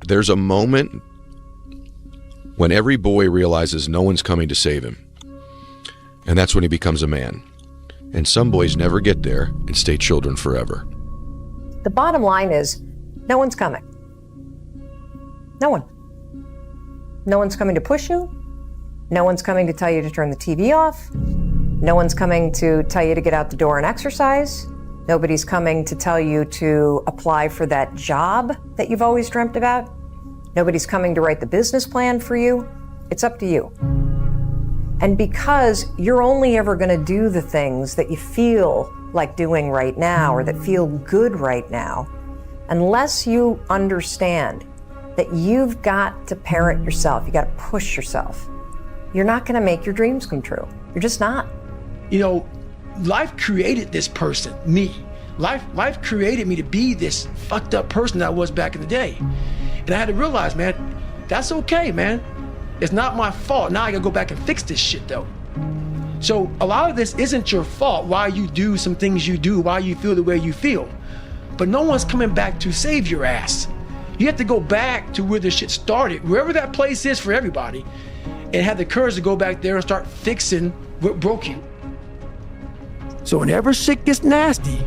There's a moment when every boy realizes no one's coming to save him. And that's when he becomes a man. And some boys never get there and stay children forever. The bottom line is, no one's coming. No one. No one's coming to push you. No one's coming to tell you to turn the TV off. No one's coming to tell you to get out the door and exercise. Nobody's coming to tell you to apply for that job that you've always dreamt about. Nobody's coming to write the business plan for you. It's up to you. And because you're only ever going to do the things that you feel like doing right now or that feel good right now, unless you understand that you've got to parent yourself, you got to push yourself, you're not going to make your dreams come true. You're just not. You know, life created this person, me. Life created me to be this fucked up person that I was back in the day. And I had to realize, man, that's okay, man. It's not my fault. Now I gotta go back and fix this shit, though. So a lot of this isn't your fault, why you do some things you do, why you feel the way you feel. But no one's coming back to save your ass. You have to go back to where this shit started, wherever that place is for everybody, and have the courage to go back there and start fixing what broke you. So whenever shit gets nasty,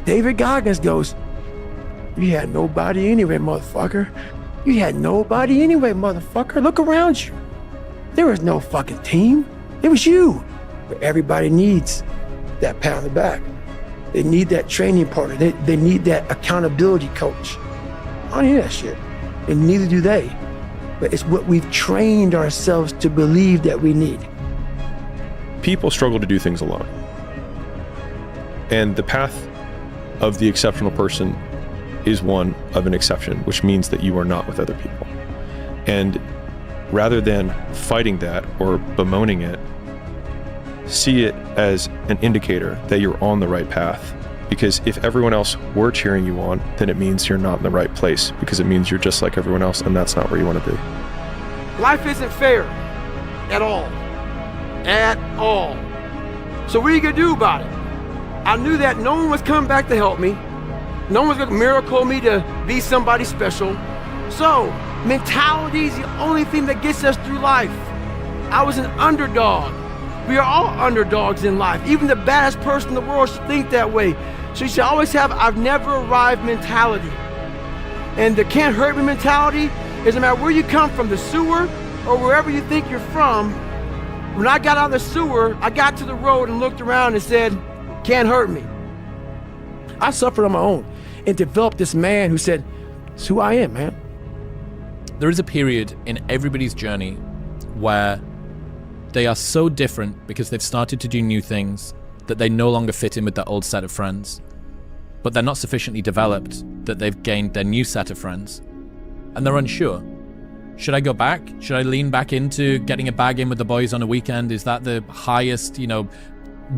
David Goggins goes, "You had nobody anyway, motherfucker. You had nobody anyway, motherfucker. Look around you. There was no fucking team. It was you." But everybody needs that pat on the back. They need that training partner. They need that accountability coach. I don't need that shit. And neither do they. But it's what we've trained ourselves to believe that we need. People struggle to do things alone. And the path of the exceptional person is one of an exception, which means that you are not with other people. And rather than fighting that or bemoaning it, see it as an indicator that you're on the right path. Because if everyone else were cheering you on, then it means you're not in the right place, because it means you're just like everyone else, and that's not where you want to be. Life isn't fair at all. At all. So what are you gonna do about it? I knew that no one was coming back to help me. No one's gonna miracle me to be somebody special. So, mentality is the only thing that gets us through life. I was an underdog. We are all underdogs in life. Even the baddest person in the world should think that way. So you should always have I've never arrived mentality. And the can't hurt me mentality is no matter where you come from, the sewer or wherever you think you're from. When I got out of the sewer, I got to the road and looked around and said, can't hurt me. I suffered on my own and developed this man who said, it's who I am, man. There is a period in everybody's journey where they are so different because they've started to do new things that they no longer fit in with their old set of friends. But they're not sufficiently developed that they've gained their new set of friends. And they're unsure. Should I go back? Should I lean back into getting a bag in with the boys on a weekend? Is that the highest,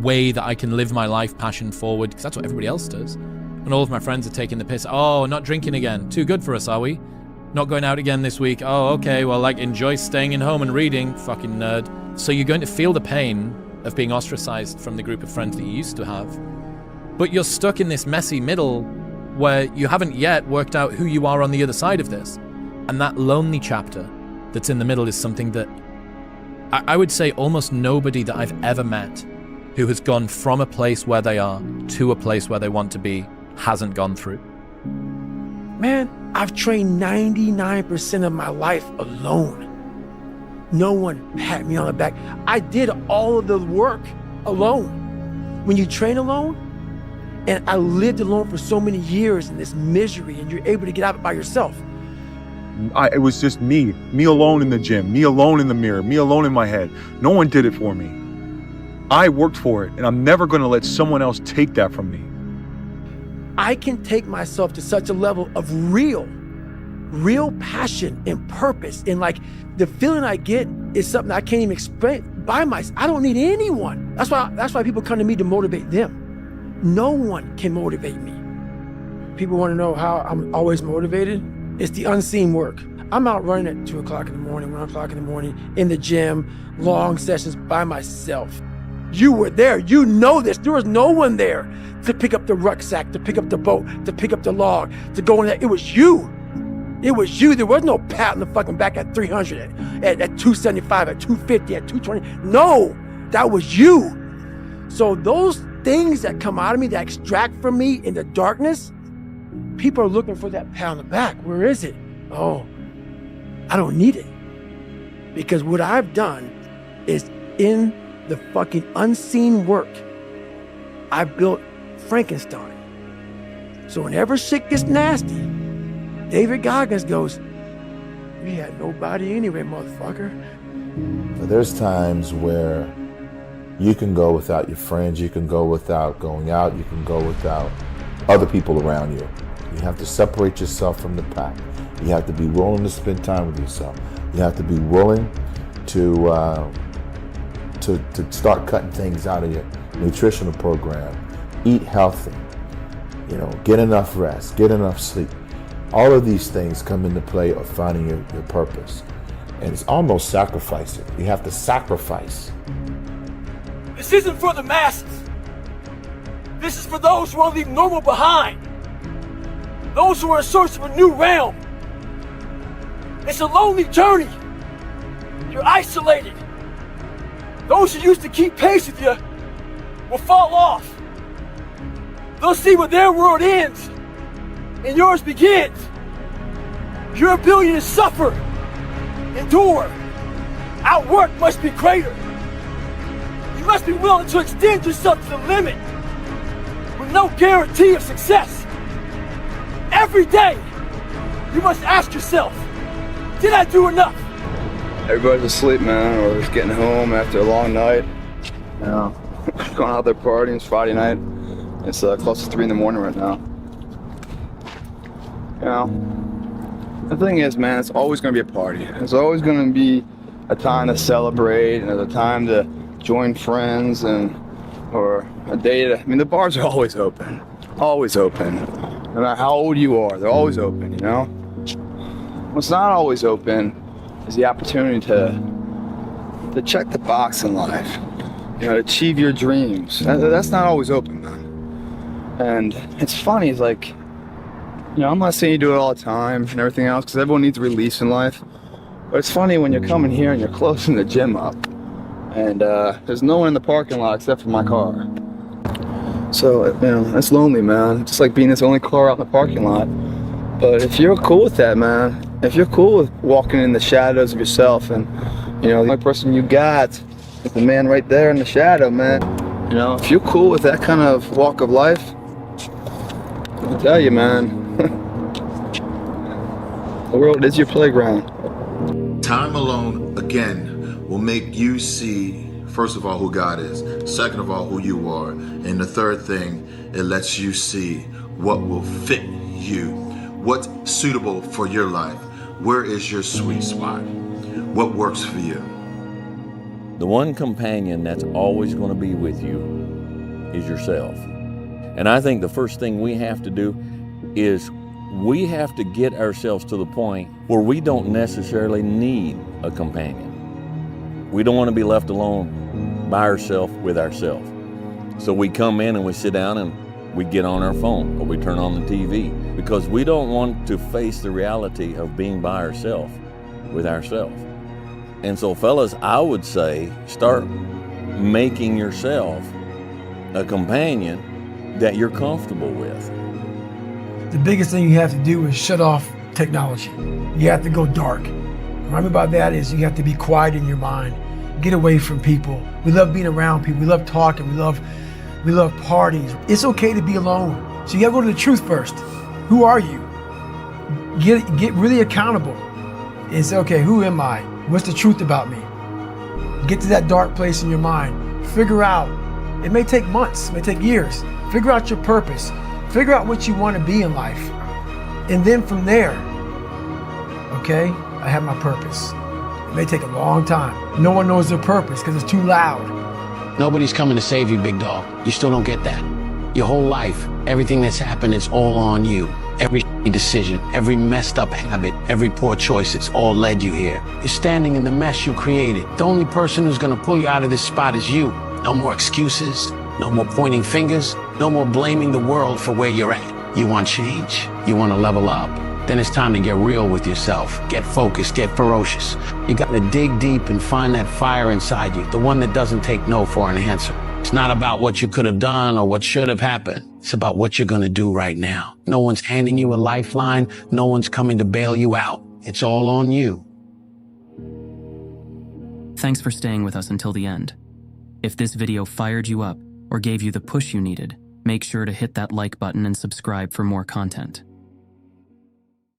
way that I can live my life passion forward? Because that's what everybody else does. And all of my friends are taking the piss. Oh, not drinking again. Too good for us, are we? Not going out again this week. Oh, okay. Well, enjoy staying in home and reading. Fucking nerd. So you're going to feel the pain of being ostracized from the group of friends that you used to have. But you're stuck in this messy middle where you haven't yet worked out who you are on the other side of this. And that lonely chapter that's in the middle is something that I would say almost nobody that I've ever met who has gone from a place where they are to a place where they want to be hasn't gone through. Man, I've trained 99% of my life alone. No one pat me on the back. I did all of the work alone. When you train alone, and I lived alone for so many years in this misery, and you're able to get out of it by yourself. It was just me alone in the gym, me alone in the mirror, me alone in my head. No one did it for me. I worked for it, and I'm never going to let someone else take that from me. I can take myself to such a level of real passion and purpose, and the feeling I get is something I can't even explain by myself. I don't need anyone. That's why people come to me to motivate them. No one can motivate me. People want to know how I'm always motivated. It's the unseen work. I'm out running at 2 o'clock in the morning, 1 o'clock in the morning, in the gym, long sessions by myself. You were there, you know this. There was no one there to pick up the rucksack, to pick up the boat, to pick up the log, to go in there. It was you. It was you. There was no pat on the fucking back at 300, at 275, at 250, at 220. No, that was you. So those things that come out of me, that extract from me in the darkness, people are looking for that pat on the back. Where is it? Oh, I don't need it. Because what I've done is in the fucking unseen work, I built Frankenstein. So whenever shit gets nasty, David Goggins goes, "We had nobody anyway, motherfucker." But there's times where you can go without your friends, you can go without going out, you can go without other people around you. You have to separate yourself from the pack. You have to be willing to spend time with yourself. You have to be willing to start cutting things out of your nutritional program. Eat healthy, get enough rest, get enough sleep. All of these things come into play of finding your purpose. And it's almost sacrificing. You have to sacrifice. This isn't for the masses. This is for those who want to leave normal behind. Those who are in search of a new realm. It's a lonely journey. You're isolated. Those who used to keep pace with you will fall off. They'll see where their world ends and yours begins. Your ability to suffer, endure, outwork must be greater. You must be willing to extend yourself to the limit with no guarantee of success. Every day, you must ask yourself, did I do enough? Everybody's asleep, man, or just getting home after a long night. Going out there partying. It's Friday night. It's close to 3 in the morning right now. The thing is, man, it's always going to be a party. It's always going to be a time to celebrate and a time to join friends or a day to, the bars are always open. Always open. No matter how old you are, they're always open, What's not always open is the opportunity to check the box in life, to achieve your dreams. That's not always open, man. And it's funny, it's like, I'm not saying you do it all the time and everything else, because everyone needs a release in life. But it's funny when you're coming here and you're closing the gym up, and there's no one in the parking lot except for my car. So, it's lonely, man. Just like being this only car out in the parking lot. But if you're cool with that, man, if you're cool with walking in the shadows of yourself, and the only person you got is the man right there in the shadow, man. If you're cool with that kind of walk of life, I'll tell you, man, the world is your playground. Time alone, again, will make you see, first of all, who God is, second of all, who you are, and the third thing, it lets you see what will fit you, what's suitable for your life, where is your sweet spot, what works for you. The one companion that's always going to be with you is yourself. And I think the first thing we have to do is we have to get ourselves to the point where we don't necessarily need a companion. We don't want to be left alone by ourselves with ourselves. So we come in and we sit down and we get on our phone or we turn on the TV because we don't want to face the reality of being by ourselves with ourselves. And so fellas, I would say start making yourself a companion that you're comfortable with. The biggest thing you have to do is shut off technology. You have to go dark. What I mean by that is you have to be quiet in your mind. Get away from people. We love being around people. We love talking. We love parties. It's okay to be alone. So you gotta go to the truth first. Who are you? Get really accountable and say, okay, who am I? What's the truth about me? Get to that dark place in your mind. Figure out. It may take months, it may take years. Figure out your purpose. Figure out what you want to be in life. And then from there, okay, I have my purpose. It may take a long time. No one knows their purpose because it's too loud. Nobody's coming to save you, big dog. You still don't get that. Your whole life, everything that's happened is all on you. Every decision, every messed up habit, every poor choice, it's all led you here. You're standing in the mess you created. The only person who's gonna pull you out of this spot is you. No more excuses, no more pointing fingers, no more blaming the world for where you're at. You want change, you wanna level up, then it's time to get real with yourself. Get focused, get ferocious. You gotta dig deep and find that fire inside you, the one that doesn't take no for an answer. It's not about what you could have done or what should have happened. It's about what you're gonna do right now. No one's handing you a lifeline. No one's coming to bail you out. It's all on you. Thanks for staying with us until the end. If this video fired you up or gave you the push you needed, make sure to hit that like button and subscribe for more content.